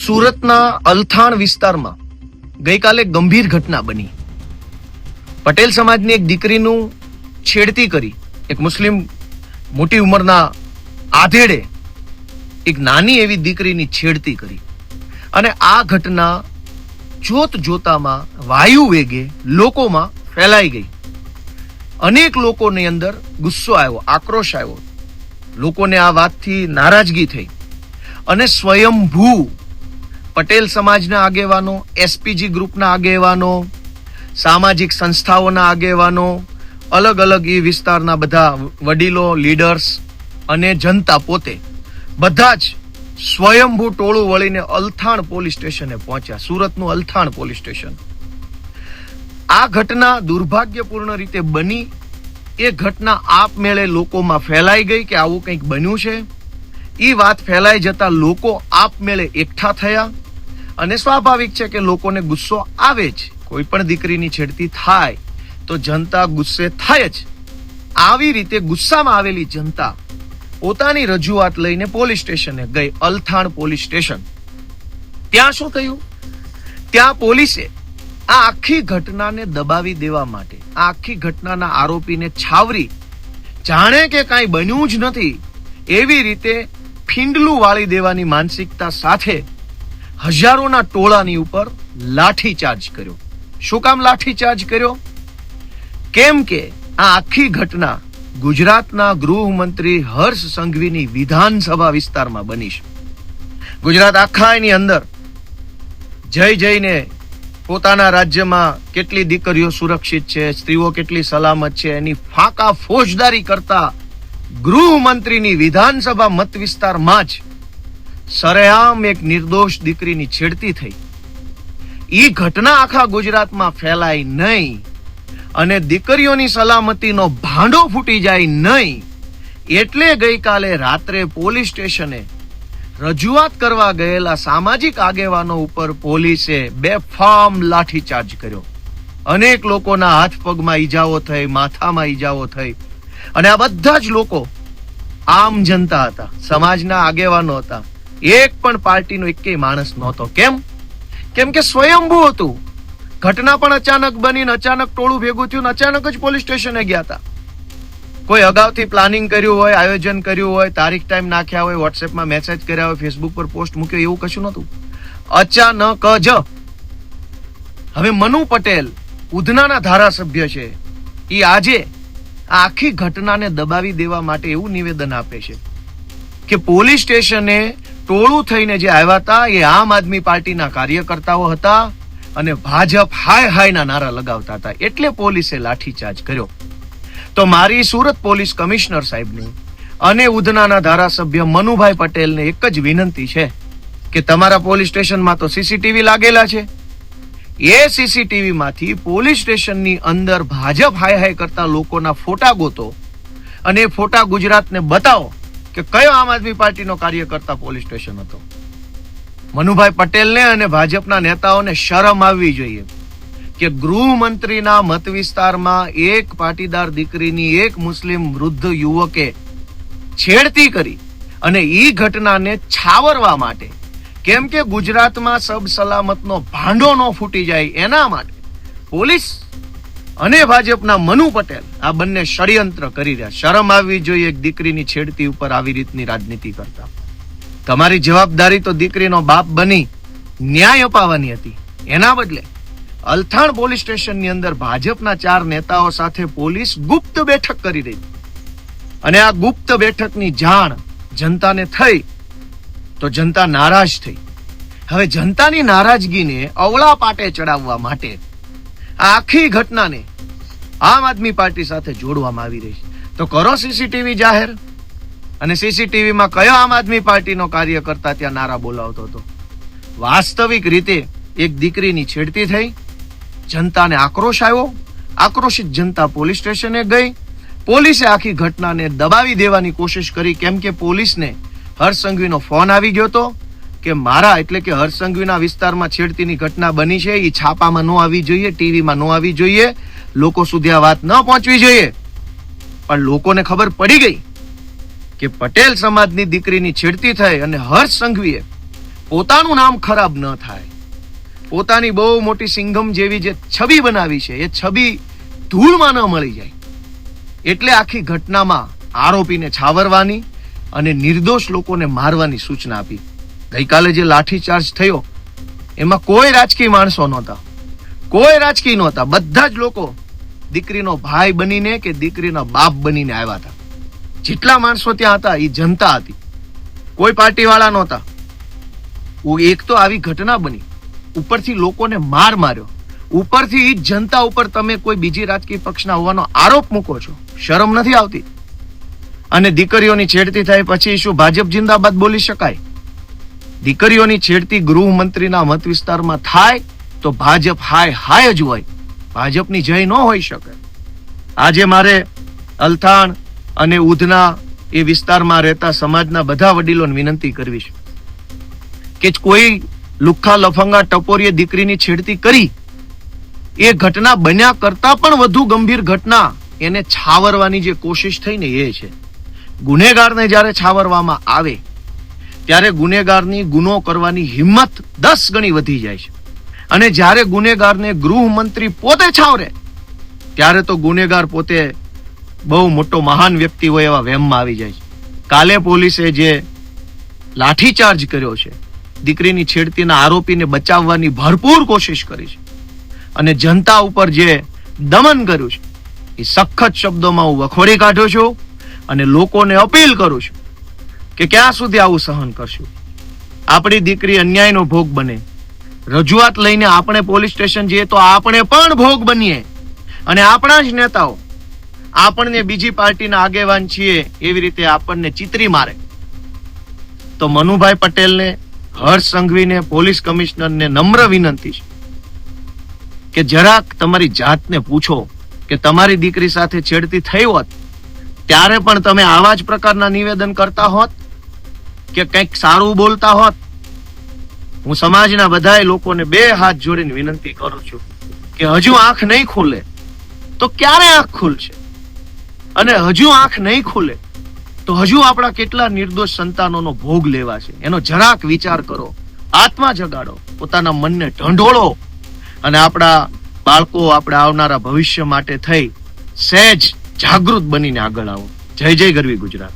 સુરતના અલથાણ વિસ્તારમાં ગઈકાલે ગંભીર ઘટના બની. પટેલ સમાજની એક દીકરીનું છેડતી કરી એક મુસ્લિમ મોટી ઉંમરના આધેડે એક નાની એવી દીકરીની છેડતી કરી અને આ ઘટના જોત જોતામાં વાયુ વેગે લોકોમાં ફેલાઈ ગઈ. અનેક લોકોની અંદર ગુસ્સો આવ્યો, આક્રોશ આવ્યો, લોકોને આ વાતથી નારાજગી થઈ અને સ્વયંભૂ પટેલ સમાજના આગેવાનો, એસપીજી ગ્રુપના આગેવાનો, સામાજિક સંસ્થાઓના આગેવાનો, અલગ અલગ એ વિસ્તારના બધા વડીલો, લીડર્સ અને જનતા પોતે બધા જ સ્વયંભૂ ટોળું વળીને અલથાણ પોલીસ સ્ટેશને પહોંચ્યા. સુરતનું અલથાણ પોલીસ સ્ટેશન. આ ઘટના દુર્ભાગ્યપૂર્ણ રીતે બની. એ ઘટના આપમેળે લોકોમાં ફેલાઈ ગઈ કે આવું કંઈક બન્યું છે. એ વાત ફેલાઈ જતા લોકો આપમેળે એકઠા થયા અને સ્વાભાવિક છે કે લોકોને ગુસ્સો આવે જ. કોઈ પણ દીકરીની છેડતી થાય તો જનતા ગુસ્સે થાય જ. આવી રીતે ગુસ્સામાં આવેલી જનતા પોતાની રજૂઆત લઈને પોલીસ સ્ટેશને ગઈ, અલથાણ પોલીસ સ્ટેશન. ત્યાં શું થયું? ત્યાં પોલીસે આ આખી ઘટનાને દબાવી દેવા માટે, આ આખી ઘટનાના આરોપીને છાવરી જાણે કે કાંઈ બન્યું જ નથી એવી રીતે ફીંડલું વાળી દેવાની માનસિકતા સાથે હજારોના ટોળાની ઉપર લાઠીચાર્જ કર્યો. શું કામ લાઠીચાર્જ કર્યો? કેમ કે આ આખી ઘટના ગુજરાતના ગૃહમંત્રી હર્ષ સંઘવીની વિધાનસભા વિસ્તારમાં બની છે. ગુજરાત આખા એની અંદર જઈને પોતાના રાજ્યમાં કેટલી દીકરીઓ સુરક્ષિત છે, સ્ત્રીઓ કેટલી સલામત છે, એની ફાંકા ફોજદારી કરતા ગૃહમંત્રીની વિધાનસભા મત વિસ્તારમાં જ સરેઆમ એક નિર્દોષ દીકરીની છેડતી થઈ. એ ઘટના આખા ગુજરાતમાં ફેલાય નહીં અને દીકરીઓની સલામતીનો ભાંડો ફૂટી જાય નહીં એટલે ગઈકાલે રાત્રે પોલીસ સ્ટેશને રજૂઆત કરવા ગયેલા સામાજિક આગેવાનો ઉપર પોલીસે બેફામ લાઠીચાર્જ કર્યો. અનેક લોકોના હાથ પગમાં ઈજાઓ થઈ, માથામાં ઈજાઓ થઈ અને આ બધા જ લોકો આમ જનતા હતા, સમાજના આગેવાનો હતા. એક પણ પાર્ટીનો એકેય માણસ નહોતો. કેમ કે સ્વયંભૂ હતું. ઘટના પણ અચાનક બની, અચાનક ટોળું ભેગું થયું, અચાનક જ પોલીસ સ્ટેશને ગયા હતા. કોઈ અગાઉથી પ્લાનિંગ કર્યું હોય, આયોજન કર્યું હોય, તારીખ ટાઈમ નાખ્યા હોય, વોટ્સએપમાં મેસેજ કર્યા હોય, ફેસબુક પર પોસ્ટ મૂક્યો, એવું કશું નહોતું. અચાનક જ. હવે મનુ પટેલ ઉધનાના ધારાસભ્ય છે, એ આજે આખી ઘટનાને દબાવી દેવા માટે એવું નિવેદન આપે છે કે પોલીસ સ્ટેશને ટોળું થઈને જે આવ્યા હતા એ આમ આદમી પાર્ટીના કાર્યકર્તાઓ હતા અને ભાજપ હાય હાયના નારા લગાવતા હતા એટલે પોલીસે લાઠીચાર્જ કર્યો. તો મારી સુરત પોલીસ કમિશનર સાહેબને અને ઉધનાના ધારાસભ્ય મનુભાઈ પટેલને એક જ વિનંતી છે કે તમારા પોલીસ સ્ટેશનમાં તો સીસીટીવી લાગેલા છે. એ સીસીટીવી માંથી પોલીસ સ્ટેશનની અંદર ભાજપ હાય હાય કરતા લોકોના ફોટા ગોતો અને એ ફોટા ગુજરાતને બતાવો કે કયો આમ આદમી પાર્ટીનો કાર્યકર્તા પોલીસ સ્ટેશન હતો. મનુભાઈ પટેલને અને ભાજપના નેતાઓને શરમ આવવી જોઈએ કે ગૃહમંત્રીના મત વિસ્તારમાં એક પાટીદાર દીકરીની એક મુસ્લિમ વૃદ્ધ યુવકે છેડતી કરી અને એ ઘટનાને છાવરવા માટે, કેમ કે ગુજરાતમાં સબ સલામતનો ભાંડો ન ફૂટી જાય એના માટે પોલીસ અને ભાજપના મનુ પટેલ આ બંને ષડયંત્ર કરી રહ્યા. શરમ આવવી જોઈએ એક દીકરીની છેડતી ઉપર આવી રીતની રાજનીતિ કરતા. તમારી જવાબદારી તો દીકરીનો બાપ બની ન્યાય અપાવવાની હતી. એના બદલે અલથાણ પોલીસ સ્ટેશનની અંદર ભાજપના 4 નેતાઓ સાથે પોલીસ ગુપ્ત બેઠક કરી રહી અને આ ગુપ્ત બેઠકની જાણ જનતાને થઈ તો જનતા નારાજ થઈ. હવે જનતાની નારાજગીને અવળા પાટે ચડાવવા માટે આખી ઘટનાને આમ આદમી પાર્ટી સાથે જોડવામાં આવી રહી છે. તો કરો સીસીટીવી જાહેર. અને સીસીટીવીમાં કયો આમ આદમી પાર્ટીનો કાર્યકર્તા ત્યાં નારા બોલાવતો હતો? વાસ્તવિક રીતે એક દીકરીની છેડતી થઈ, જનતાને આક્રોશ આવ્યો, આક્રોશિત જનતા પોલીસ સ્ટેશને ગઈ. પોલીસે આખી ઘટનાને દબાવી દેવાની કોશિશ કરી. કેમ કે પોલીસને હર્ષ સંઘવીનો ફોન આવી ગયો હતો કે મારા એટલે કે હર્ષ સંઘવીના વિસ્તારમાં છેડતીની ઘટના બની છે, એ છાપામાં ન આવી જોઈએ, ટીવીમાં ન આવી જોઈએ, લોકો સુધી આ વાત ન પહોંચવી જોઈએ. પણ લોકોને ખબર પડી ગઈ કે પટેલ સમાજની દીકરીની છેડતી થઈ અને હર્ષ સંઘવીએ પોતાનું નામ ખરાબ ન થાય, પોતાની બહુ મોટી સિંઘમ જેવી જે છબી બનાવી છે એ છબી ધૂળમાં ન મળી જાય, એટલે આખી ઘટનામાં આરોપીને છાવરવાની અને નિર્દોષ લોકોને મારવાની સૂચના આપી. ગઈકાલે જે લાઠીચાર્જ થયો એમાં કોઈ રાજકીય માણસો નહોતા, કોઈ રાજકીય નહોતા. બધા જ લોકો દીકરીનો ભાઈ બનીને કે દીકરીના બાપ બનીને આવ્યા હતા. જેટલા માણસો ત્યાં હતા એ જનતા હતી, કોઈ પાર્ટી વાળા નહોતા. એક તો આવી ઘટના બની, ઉપરથી લોકોને માર માર્યો, ઉપરથી જનતા ઉપર તમે કોઈ બીજી રાજકીય પક્ષના હોવાનો આરોપ મૂકો છો. શરમ નથી આવતી? અને દીકરીઓની છેડતી થાય પછી શું ભાજપ જિંદાબાદ બોલી શકાય? દીકરીઓની છેડતી ગૃહમંત્રીના મત વિસ્તારમાં થાય તો ભાજપ હાય હાય જ હોય, ભાજપની જય ન હોઈ શકે. આજે મારે અલથાણ અને ઉધના એ વિસ્તારમાં રહેતા સમાજના બધા વડીલોને વિનંતી કરવી છે કે કોઈ લુખ્ખા લફંગા ટપોરીએ દીકરીની છેડતી કરી, એ ઘટના બન્યા કરતા પણ વધુ ગંભીર ઘટના એને છાવરવાની જે કોશિશ થઈ ને એ છે. ગુનેગારને જ્યારે છાવરવામાં આવે ત્યારે ગુનેગારની ગુનો કરવાની હિંમત 10 ગણી વધી જાય છે. અને જ્યારે ગુનેગારને ગૃહમંત્રી પોતે છાવરે ત્યારે તો ગુનેગાર પોતે બહુ મોટો મહાન વ્યક્તિ હોય એવા વહેમમાં આવી જાય છે. કાલે પોલીસે જે લાઠીચાર્જ કર્યો છે, દીકરીની છેડતીના આરોપીને બચાવવાની ભરપૂર કોશિશ કરી છે અને જનતા ઉપર જે દમન કર્યું છે એ સખત શબ્દોમાં હું વખોડી કાઢ્યો છું અને લોકોને અપીલ કરું છું કે ક્યાં સુધી આવું સહન કરશું? આપણી દીકરી અન્યાયનો ભોગ બને, રજૂઆત લઈને આપણે પોલીસ સ્ટેશન જઈએ તો આપણે પણ ભોગ બનીએ અને આપણા જ નેતાઓ આપણને બીજી પાર્ટીના આગેવાન છીએ એવી રીતે આપણને ચીતરી મારે તો મનુભાઈ પટેલને, હર્ષ સંઘવીને, પોલીસ કમિશનરને નમ્ર વિનંતી છે કે જરાક તમારી જાતને પૂછો કે તમારી દીકરી સાથે છેડતી થઈ હોત ત્યારે પણ તમે આવા જ પ્રકારના નિવેદન કરતા હોત કે કંઈક સારું બોલતા હોત? હું સમાજના બધાય લોકોને 2 હાથ જોડીને વિનંતી કરું છું કે હજુ આંખ નહીં ખુલે તો ક્યારે આંખ ખુલશે? અને હજુ આંખ નહીં ખુલે તો હજુ આપણા કેટલા નિર્દોષ સંતાનોનો ભોગ લેવા છે એનો જરાક વિચાર કરો, આત્મા જગાડો, પોતાના મનને ઢંઢોળો અને આપણા બાળકો, આપણા આવનારા ભવિષ્ય માટે થઈ સહેજ જાગૃત બનીને આગળ આવો. જય જય ગરવી ગુજરાત.